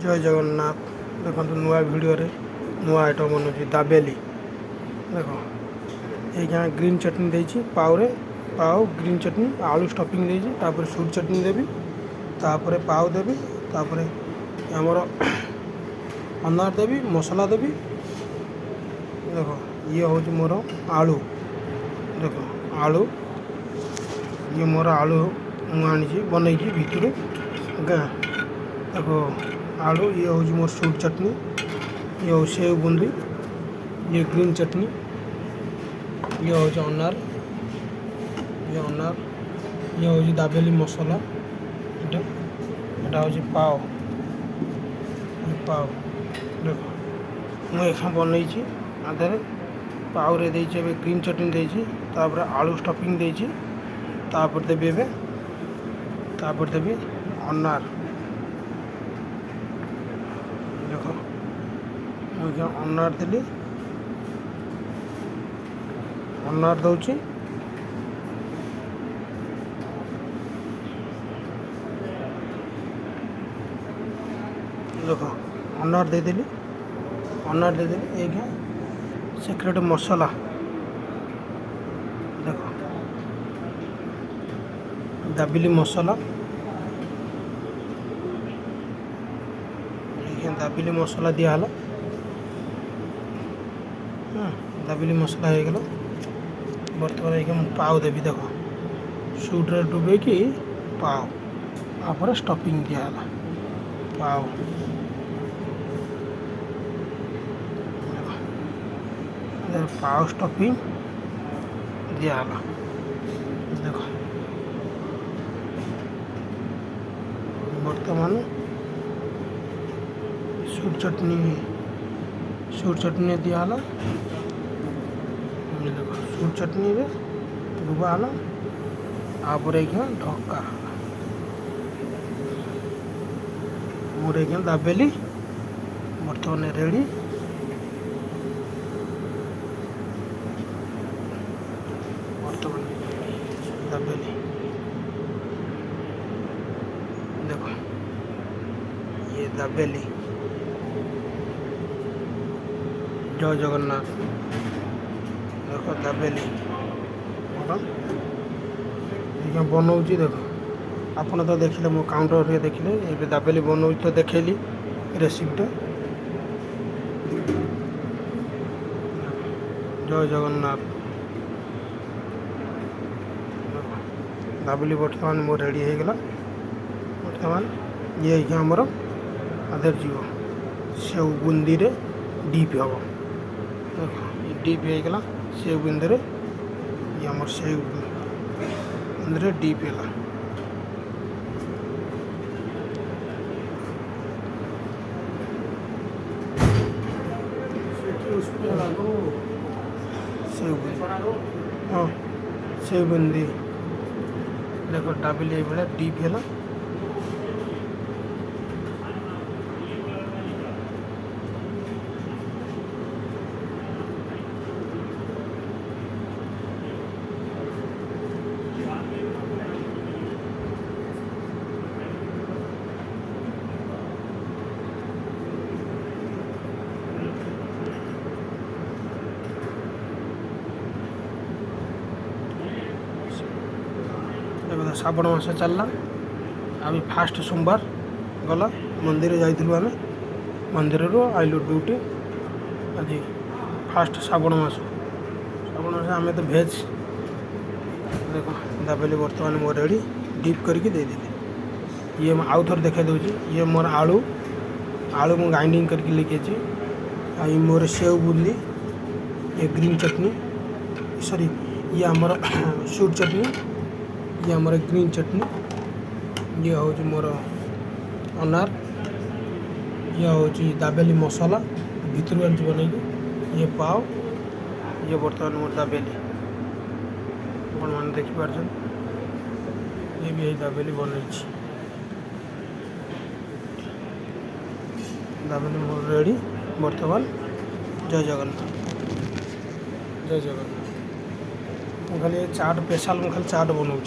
जय जगन्नाथ। देखो नुआ वीडियो रे नुआ आइटम बनूँ दाबेली। देख ये ग्रीन चटनी देती पाव रे पाव ग्रीन चटनी आलू स्टफिंग देती तापर सूट चटनी देवी तापर पाव देवी तापर आमर अनार देवी मसला देवी। देख ये हूँ मोर आलू। देख आलू ये मोर आलू मुझे बनई भितर गाँ। देखो आलू ये हूँ मोर सूट चटनी ये हूँ सेव बुंदी ये ग्रीन चटनी ये हूँ अनार ये हूँ दाबेली मसला यहाँ हूँ पाव पाव। देख मुझे बनई आधे पाव रे देती ग्रीन चटनी देती तापर आलू स्टफिंग देती तापर देवी तापर देवी अनार। देख मुझे अनार देली अनार दौची देख अनार देदेली एक सिक्रेट मसला। देख दाबेली मसला दाबेली मसला दिहला दाबेली मसला हो गला। बर्तमान एक पाव देवी देख सूट्रे डुबे कि पाव आप स्टफिंग दिहला पाव पाव स्टफिंग दिहला। देख बर्तमान सूट चटनी दिहला। देख सूट चटनी रे डुबाला आप ढक्का मोर दाबेली बर्तमान रेडी। बर्तमान दाबेली देखो ये दाबेली। जय जगन्नाथ। देख दाबेली बनाऊँगी। देख आपन तो देखिले मो काउंटर रे देखिले ये दाबेली बनाऊँ तो देखली रेसिपीटा। जय जगन्नाथ। दाबेली बर्तमान मोर रेडी हो गला। बर्तमान ये आमर आधे जीव सेव बुंदी रे डीप हम। देख डीप हो गला सेव बुंदी रे ये आमर सेव बुंदी रे डीप है। हाँ सेव बुंदी देखो दाबेली ये डीप है। श्रावण मास चलला अभी फास्ट सोमवार गला मंदिर जाइलु आम मंदिर आइलु ड्यूटी आज फास्ट श्रावण मास आम तो भेज। देख दाबेली बर्तमान मोर रेडी डीप करके देदेली। ये आउ थोड़े देखा दूसरी ये मोर आलू आलू मु ग्राइंडिंग करके लेके आई मोर सेव बुंदी ये ग्रीन चटनी सॉरी ये आमर सूट चटनी ये आमर ग्रीन चटनी ये हूँ मोर अनार ये हूँ दाबेली मसला भितर आनी बनई ये पाव ये बर्तमान मोर दाबेली अपन मैंने देखिपार ये भी यही दाबेली बनई दाबेली मोर रेडी बर्तमान। जय जगन्नाथ। जय जगन्नाथ। खाली चाट स्पेशल खाली चाट बनाऊँ।